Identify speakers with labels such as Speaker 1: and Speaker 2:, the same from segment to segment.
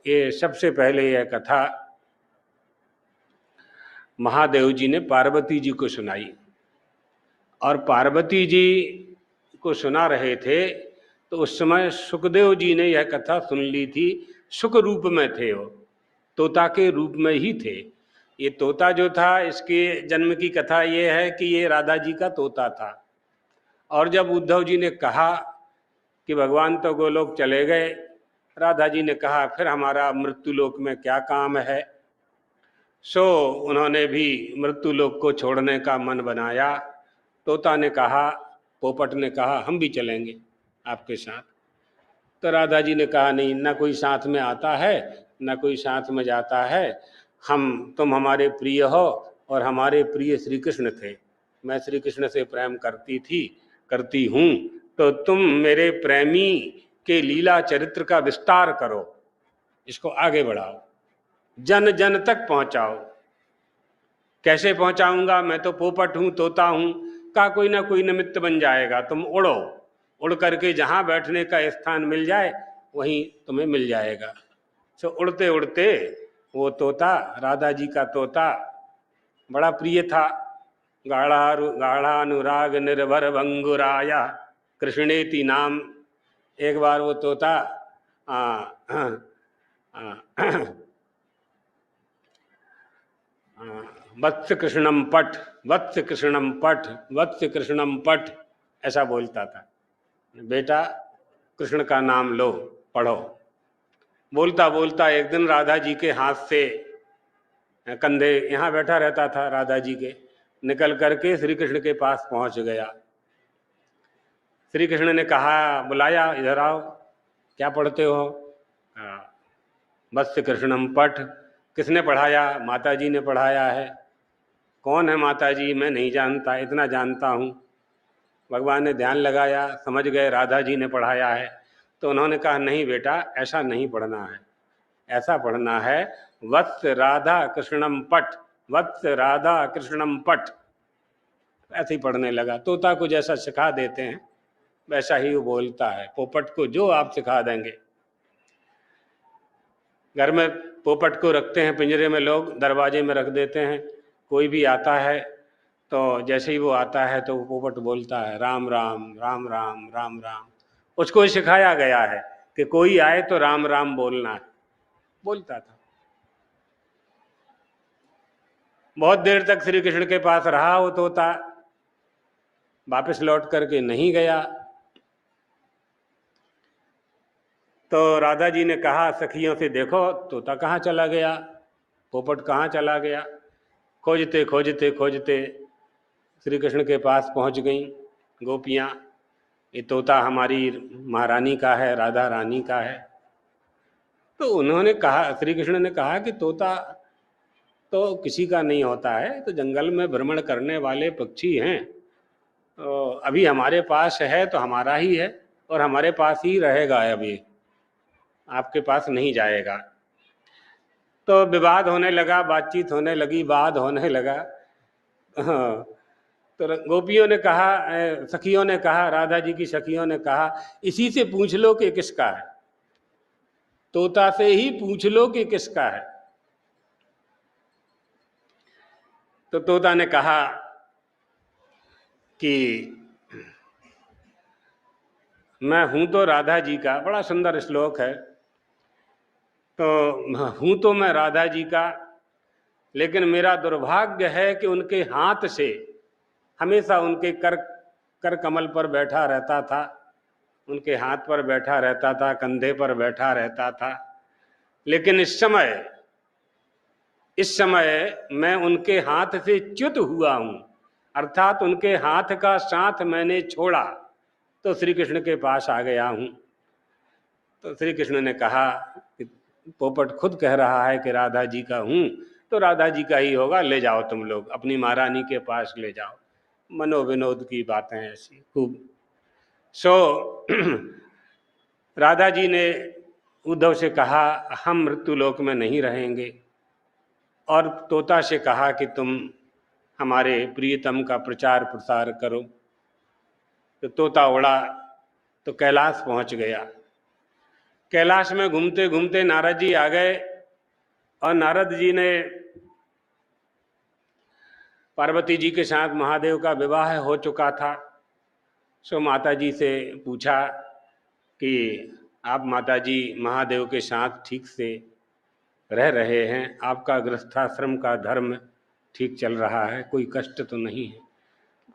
Speaker 1: ये सबसे पहले यह कथा महादेव जी ने पार्वती जी को सुनाई, और पार्वती जी को सुना रहे थे तो उस समय सुखदेव जी ने यह कथा सुन ली थी। सुख रूप में थे, वो तोता के रूप में ही थे। ये तोता जो था, इसके जन्म की कथा ये है कि ये राधा जी का तोता था। और जब उद्धव जी ने कहा कि भगवान तो गोलोक चले गए, राधा जी ने कहा फिर हमारा मृत्युलोक में क्या काम है। सो उन्होंने भी मृत्युलोक को छोड़ने का मन बनाया। तोता ने कहा, पोपट ने कहा हम भी चलेंगे आपके साथ। तो राधा जी ने कहा नहीं, ना कोई साथ में आता है ना कोई साथ में जाता है। तुम हमारे प्रिय हो और हमारे प्रिय श्री कृष्ण थे। मैं श्री कृष्ण से प्रेम करती हूँ, तो तुम मेरे प्रेमी के लीला चरित्र का विस्तार करो, इसको आगे बढ़ाओ, जन जन तक पहुंचाओ। कैसे पहुंचाऊंगा, मैं तो पोपट हूं, तोता हूं। का कोई ना कोई निमित्त बन जाएगा, तुम उड़ो, उड़ करके जहां बैठने का स्थान मिल जाए वहीं तुम्हें मिल जाएगा। सो उड़ते उड़ते वो तोता, राधा जी का तोता बड़ा प्रिय था। गाढ़ानुराग निर्भर भंगुराया कृष्णेति नाम। एक बार वो तोता वत्स कृष्णम पठ, वत्स कृष्णम पठ, वत्स कृष्णम पठ, ऐसा बोलता था। बेटा कृष्ण का नाम लो, पढ़ो। बोलता बोलता एक दिन राधा जी के हाथ से, कंधे यहाँ बैठा रहता था राधा जी के, निकल करके श्री कृष्ण के पास पहुंच गया। श्री कृष्ण ने कहा, बुलाया, इधर आओ, क्या पढ़ते हो? वत्स कृष्णम पठ। किसने पढ़ाया? माता जी ने पढ़ाया है। कौन है माता जी? मैं नहीं जानता, इतना जानता हूँ। भगवान ने ध्यान लगाया, समझ गए राधा जी ने पढ़ाया है। तो उन्होंने कहा नहीं बेटा, ऐसा नहीं पढ़ना है, ऐसा पढ़ना है वत्स राधा कृष्णम पठ, वत्स राधा कृष्णम पठ। ऐसे ही पढ़ने लगा। तोता को जैसा सिखा देते हैं वैसा ही वो बोलता है। पोपट को जो आप सिखा देंगे। घर में पोपट को रखते हैं पिंजरे में, लोग दरवाजे में रख देते हैं। कोई भी आता है तो जैसे ही वो आता है तो वो पोपट बोलता है राम राम राम राम राम राम। उसको सिखाया गया है कि कोई आए तो राम राम बोलना है। बोलता था। बहुत देर तक श्री कृष्ण के पास रहा वो तोता, वापस लौट करके नहीं गया। तो राधा जी ने कहा सखियों से, देखो तोता कहाँ चला गया, पोपट कहाँ चला गया। खोजते खोजते खोजते श्री कृष्ण के पास पहुंच गईं गोपियां। ये तोता हमारी महारानी का है, राधा रानी का है। तो उन्होंने कहा, श्री कृष्ण ने कहा कि तोता तो किसी का नहीं होता है, तो जंगल में भ्रमण करने वाले पक्षी हैं। तो अभी हमारे पास है तो हमारा ही है और हमारे पास ही रहेगा, अभी आपके पास नहीं जाएगा। तो विवाद होने लगा, बातचीत होने लगी, वाद होने लगा। हाँ, तो गोपियों ने कहा, सखियों ने कहा, राधा जी की सखियों ने कहा, इसी से पूछ लो कि किसका है, तोता से ही पूछ लो कि किसका है। तो तोता ने कहा कि मैं हूं तो राधा जी का। बड़ा सुंदर श्लोक है। तो हूं तो मैं राधा जी का, लेकिन मेरा दुर्भाग्य है कि उनके हाथ से हमेशा उनके कर कमल पर बैठा रहता था, उनके हाथ पर बैठा रहता था, कंधे पर बैठा रहता था। लेकिन इस समय मैं उनके हाथ से च्युत हुआ हूं, अर्थात उनके हाथ का साथ मैंने छोड़ा, तो श्री कृष्ण के पास आ गया हूं। तो श्री कृष्ण ने कहा कि पोपट खुद कह रहा है कि राधा जी का हूं, तो राधा जी का ही होगा, ले जाओ तुम लोग अपनी महारानी के पास ले जाओ। मनोविनोद की बातें ऐसी खूब। सो राधा जी ने उद्धव से कहा हम मृत्युलोक में नहीं रहेंगे, और तोता से कहा कि तुम हमारे प्रियतम का प्रचार प्रसार करो। तो तोता उड़ा तो कैलाश पहुंच गया। कैलाश में घूमते घूमते नारद जी आ गए और नारद जी ने पार्वती जी के साथ महादेव का विवाह हो चुका था। सो माता जी से पूछा कि आप माता जी महादेव के साथ ठीक से रह रहे हैं, आपका गृहस्थाश्रम का धर्म ठीक चल रहा है, कोई कष्ट तो नहीं है?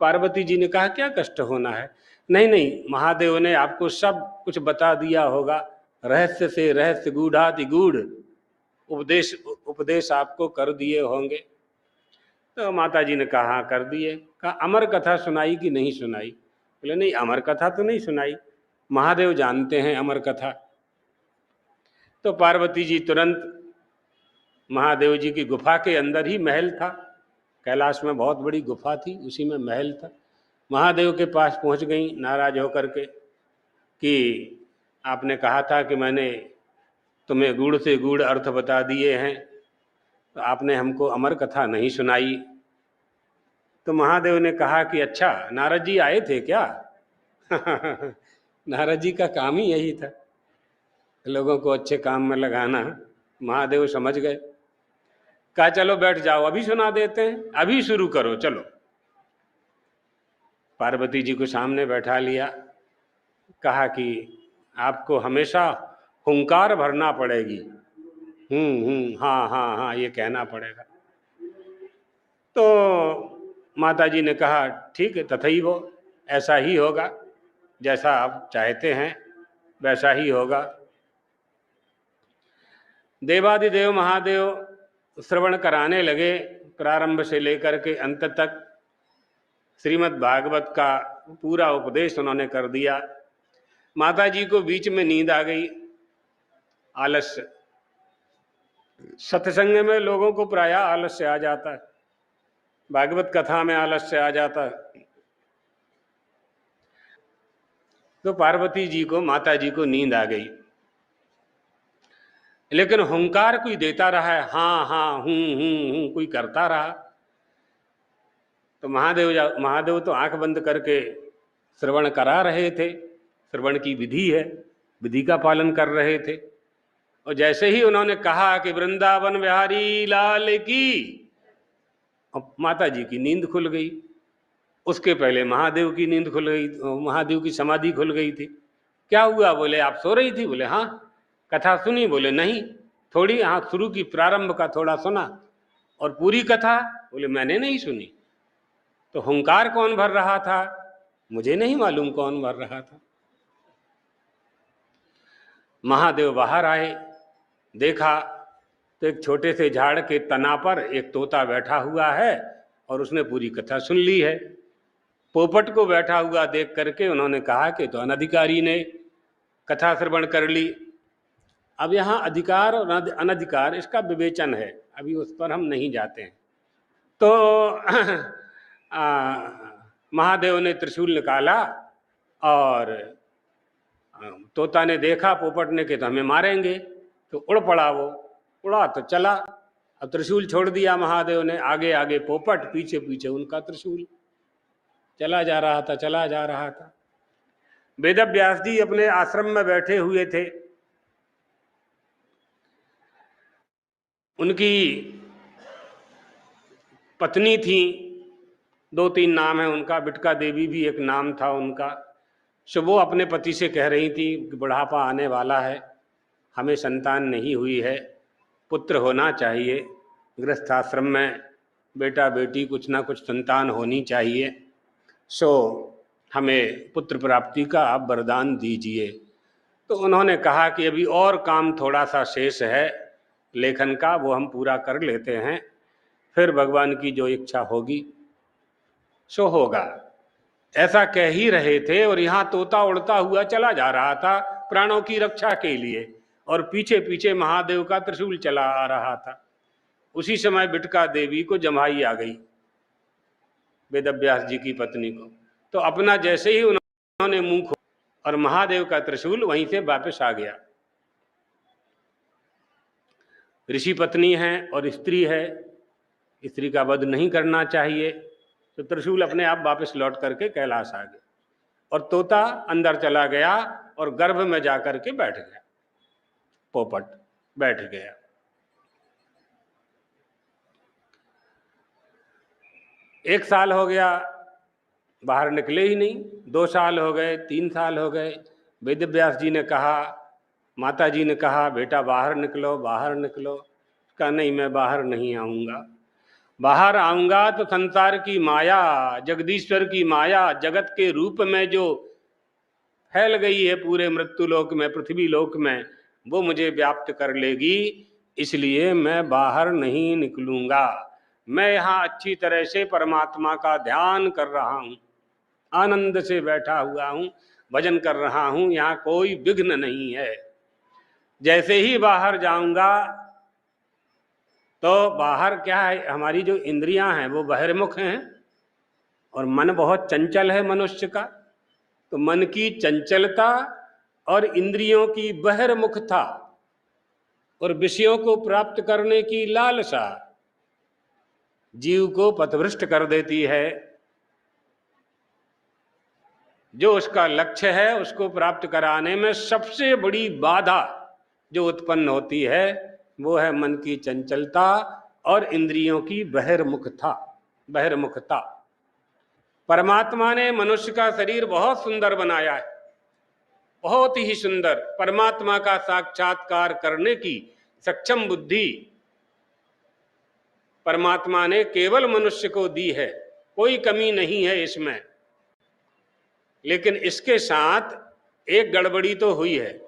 Speaker 1: पार्वती जी ने कहा क्या कष्ट होना है? नहीं नहीं, महादेव ने आपको सब कुछ बता दिया होगा, रहस्य से रहस्य गूढ़ाति गूढ़ उपदेश उपदेश आपको कर दिए होंगे। तो माता जी ने कहा हाँ कर दिए। कहा अमर कथा सुनाई कि नहीं सुनाई? बोले नहीं, अमर कथा तो नहीं सुनाई, महादेव जानते हैं अमर कथा। तो पार्वती जी तुरंत, महादेव जी की गुफा के अंदर ही महल था, कैलाश में बहुत बड़ी गुफा थी, उसी में महल था, महादेव के पास पहुंच गई नाराज होकर के कि आपने कहा था कि मैंने तुम्हें गूढ़ से गूढ़ अर्थ बता दिए हैं, तो आपने हमको अमर कथा नहीं सुनाई। तो महादेव ने कहा कि अच्छा नारद जी आए थे क्या? नारद जी का काम ही यही था, लोगों को अच्छे काम में लगाना। महादेव समझ गए। कहा चलो बैठ जाओ, अभी सुना देते हैं, अभी शुरू करो चलो। पार्वती जी को सामने बैठा लिया, कहा कि आपको हमेशा हुंकार भरना पड़ेगी, हाँ हाँ हाँ ये कहना पड़ेगा। तो माता जी ने कहा ठीक है, तथैव, ऐसा ही होगा, जैसा आप चाहते हैं वैसा ही होगा। देवादिदेव महादेव श्रवण कराने लगे, प्रारंभ से लेकर के अंत तक श्रीमद् भागवत का पूरा उपदेश उन्होंने कर दिया। माता जी को बीच में नींद आ गई, आलस्य। सत्संग में लोगों को प्रायः आलस्य आ जाता है, भागवत कथा में आलस्य आ जाता है। तो पार्वती जी को, माता जी को नींद आ गई, लेकिन हुंकार कोई देता रहा है, हाँ हाँ हूं कोई करता रहा। तो महादेव तो आंख बंद करके श्रवण करा रहे थे, श्रवण की विधि है, विधि का पालन कर रहे थे। और जैसे ही उन्होंने कहा कि वृंदावन बिहारी लाल की, माता जी की नींद खुल गई। उसके पहले महादेव की नींद खुल गई, महादेव की समाधि खुल गई थी। क्या हुआ? बोले आप सो रही थी? बोले हाँ। कथा सुनी? बोले नहीं, थोड़ी, हाँ शुरू की, प्रारंभ का थोड़ा सुना, और पूरी कथा? बोले मैंने नहीं सुनी। तो हुंकार कौन भर रहा था? मुझे नहीं मालूम कौन भर रहा था। महादेव बाहर आए, देखा तो एक छोटे से झाड़ के तना पर एक तोता बैठा हुआ है और उसने पूरी कथा सुन ली है। पोपट को बैठा हुआ देख करके उन्होंने कहा कि तो अनधिकारी ने कथा श्रवण कर ली। अब यहाँ अधिकार और अनधिकार इसका विवेचन है, अभी उस पर हम नहीं जाते हैं। तो महादेव ने त्रिशूल निकाला और तोता ने देखा पोपट ने कि तो हमें मारेंगे, तो उड़ पड़ा, वो उड़ा तो चला। अब त्रिशूल छोड़ दिया महादेव ने, आगे आगे पोपट, पीछे पीछे उनका त्रिशूल, चला जा रहा था, चला जा रहा था। वेद व्यास जी अपने आश्रम में बैठे हुए थे, उनकी पत्नी थी, 2-3 नाम है उनका, बिटका देवी भी एक नाम था उनका। सो वो अपने पति से कह रही थी कि बुढ़ापा आने वाला है, हमें संतान नहीं हुई है, पुत्र होना चाहिए, गृहस्थाश्रम में बेटा बेटी कुछ ना कुछ संतान होनी चाहिए, सो हमें पुत्र प्राप्ति का आप वरदान दीजिए। तो उन्होंने कहा कि अभी और काम थोड़ा सा शेष है लेखन का, वो हम पूरा कर लेते हैं, फिर भगवान की जो इच्छा होगी सो होगा। ऐसा कह ही रहे थे और यहाँ तोता उड़ता हुआ चला जा रहा था प्राणों की रक्षा के लिए, और पीछे पीछे महादेव का त्रिशूल चला आ रहा था। उसी समय बिटका देवी को जमाई आ गई, वेदव्यास जी की पत्नी को। तो अपना जैसे ही उन्होंने मुंह खोला और महादेव का त्रिशूल वहीं से वापस आ गया। ऋषि पत्नी है और स्त्री है, स्त्री का वध नहीं करना चाहिए, तो त्रिशूल अपने आप वापस लौट करके कैलाश आ गया और तोता अंदर चला गया और गर्भ में जाकर के बैठ गया। पोपट बैठ गया। एक साल हो गया, बाहर निकले ही नहीं। 2 साल हो गए, 3 साल हो गए। वेद व्यास जी ने कहा, माता जी ने कहा, बेटा बाहर निकलो, बाहर निकलो। कहा नहीं, मैं बाहर नहीं आऊँगा। बाहर आऊँगा तो संसार की माया, जगदीश्वर की माया, जगत के रूप में जो फैल गई है पूरे मृत्यु लोक में, पृथ्वी लोक में, वो मुझे व्याप्त कर लेगी। इसलिए मैं बाहर नहीं निकलूँगा। मैं यहाँ अच्छी तरह से परमात्मा का ध्यान कर रहा हूँ, आनंद से बैठा हुआ हूँ, भजन कर रहा हूँ, यहाँ कोई विघ्न नहीं है। जैसे ही बाहर जाऊँगा तो बाहर क्या है, हमारी जो इंद्रियां हैं वो बहिर्मुख हैं और मन बहुत चंचल है मनुष्य का। तो मन की चंचलता और इंद्रियों की बहिर्मुखता और विषयों को प्राप्त करने की लालसा जीव को पथभ्रष्ट कर देती है। जो उसका लक्ष्य है उसको प्राप्त कराने में सबसे बड़ी बाधा जो उत्पन्न होती है वो है मन की चंचलता और इंद्रियों की बहिर्मुखता। परमात्मा ने मनुष्य का शरीर बहुत सुंदर बनाया है, बहुत ही सुंदर। परमात्मा का साक्षात्कार करने की सक्षम बुद्धि परमात्मा ने केवल मनुष्य को दी है, कोई कमी नहीं है इसमें। लेकिन इसके साथ एक गड़बड़ी तो हुई है,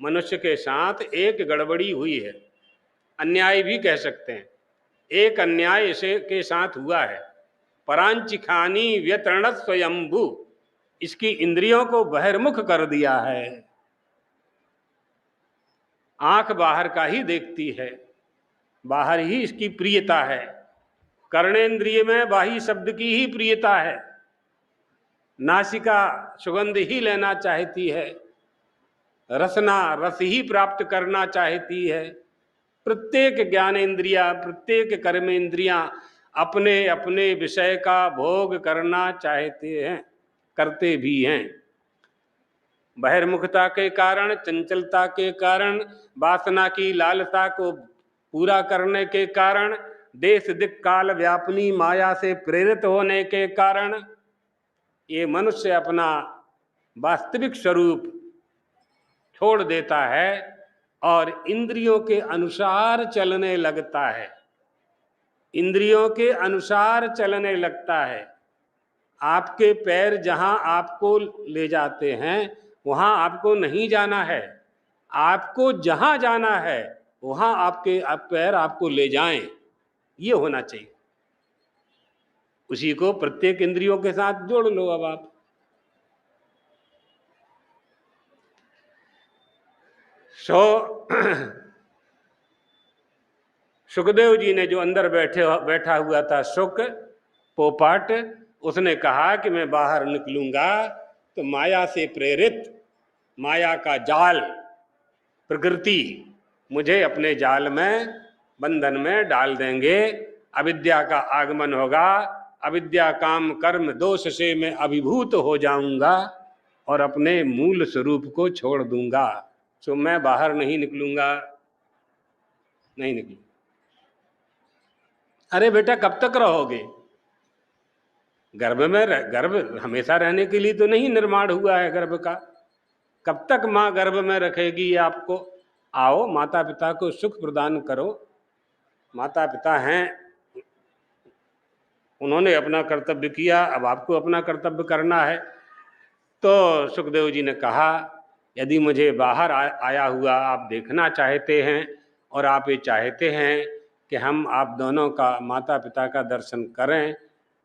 Speaker 1: मनुष्य के साथ एक गड़बड़ी हुई है, अन्याय भी कह सकते हैं। एक अन्याय इसे के साथ हुआ है। परांचिखानी व्यतरण स्वयंभू, इसकी इंद्रियों को बहिर्मुख कर दिया है। आंख बाहर का ही देखती है, बाहर ही इसकी प्रियता है। कर्णेंद्रिय में बाह्य शब्द की ही प्रियता है। नासिका सुगंध ही लेना चाहती है, रसना रस ही प्राप्त करना चाहती है। प्रत्येक ज्ञानेंद्रिया, प्रत्येक कर्मेंद्रियां अपने अपने विषय का भोग करना चाहते हैं, करते भी हैं। बहिर्मुखता के कारण, चंचलता के कारण, वासना की लालसा को पूरा करने के कारण, देश दिक् काल व्यापनी माया से प्रेरित होने के कारण ये मनुष्य अपना वास्तविक स्वरूप छोड़ देता है और इंद्रियों के अनुसार चलने लगता है। इंद्रियों के अनुसार चलने लगता है। आपके पैर जहां आपको ले जाते हैं वहां आपको नहीं जाना है, आपको जहां जाना है वहां आपके पैर आपको ले जाएं, ये होना चाहिए। उसी को प्रत्येक इंद्रियों के साथ जोड़ लो। अब आप सुखदेव जी ने जो अंदर बैठा हुआ था शुक पोपट, उसने कहा कि मैं बाहर निकलूंगा तो माया से प्रेरित, माया का जाल, प्रकृति मुझे अपने जाल में, बंधन में डाल देंगे। अविद्या का आगमन होगा, अविद्या काम कर्म दोष से मैं अभिभूत हो जाऊंगा और अपने मूल स्वरूप को छोड़ दूंगा। तो मैं बाहर नहीं निकलूंगा, नहीं निकलूंगा। अरे बेटा कब तक रहोगे गर्भ में? गर्भ हमेशा रहने के लिए तो नहीं निर्माण हुआ है गर्भ का। कब तक माँ गर्भ में रखेगी आपको? आओ माता पिता को सुख प्रदान करो। माता पिता हैं, उन्होंने अपना कर्तव्य किया, अब आपको अपना कर्तव्य करना है। तो सुखदेव जी ने कहा यदि मुझे बाहर आया हुआ आप देखना चाहते हैं और आप ये चाहते हैं कि हम आप दोनों का, माता पिता का दर्शन करें,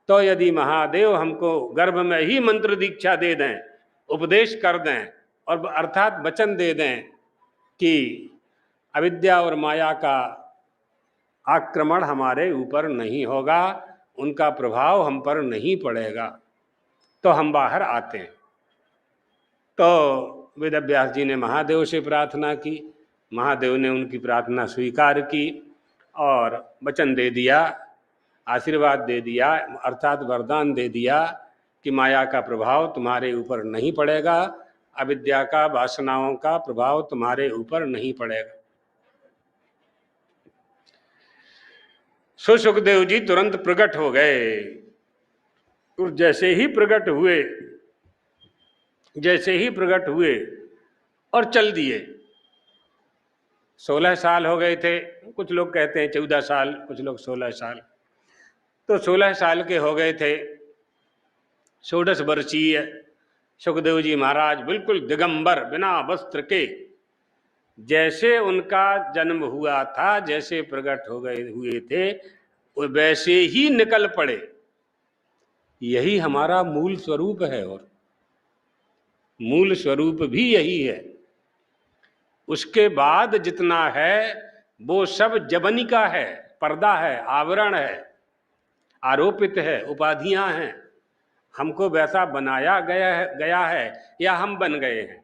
Speaker 1: तो यदि महादेव हमको गर्भ में ही मंत्र दीक्षा दे दें, उपदेश कर दें और अर्थात वचन दे दें कि अविद्या और माया का आक्रमण हमारे ऊपर नहीं होगा, उनका प्रभाव हम पर नहीं पड़ेगा, तो हम बाहर आते हैं। तो वेद व्यास जी ने महादेव से प्रार्थना की, महादेव ने उनकी प्रार्थना स्वीकार की और वचन दे दिया, आशीर्वाद दे दिया, अर्थात वरदान दे दिया कि माया का प्रभाव तुम्हारे ऊपर नहीं पड़ेगा, अविद्या का, वासनाओं का प्रभाव तुम्हारे ऊपर नहीं पड़ेगा। सो सुखदेव जी तुरंत प्रकट हो गए, और जैसे ही प्रकट हुए और चल दिए। 16 साल हो गए थे, कुछ लोग कहते हैं 14 साल, कुछ लोग 16 साल। तो 16 साल के हो गए थे। 16 वर्षीय सुखदेव जी महाराज बिल्कुल दिगंबर, बिना वस्त्र के, जैसे उनका जन्म हुआ था, जैसे प्रकट हुए थे, वो वैसे ही निकल पड़े। यही हमारा मूल स्वरूप है, और मूल स्वरूप भी यही है। उसके बाद जितना है वो सब जवनिका है, पर्दा है, आवरण है, आरोपित है, उपाधियां हैं। हमको वैसा बनाया गया है या हम बन गए हैं।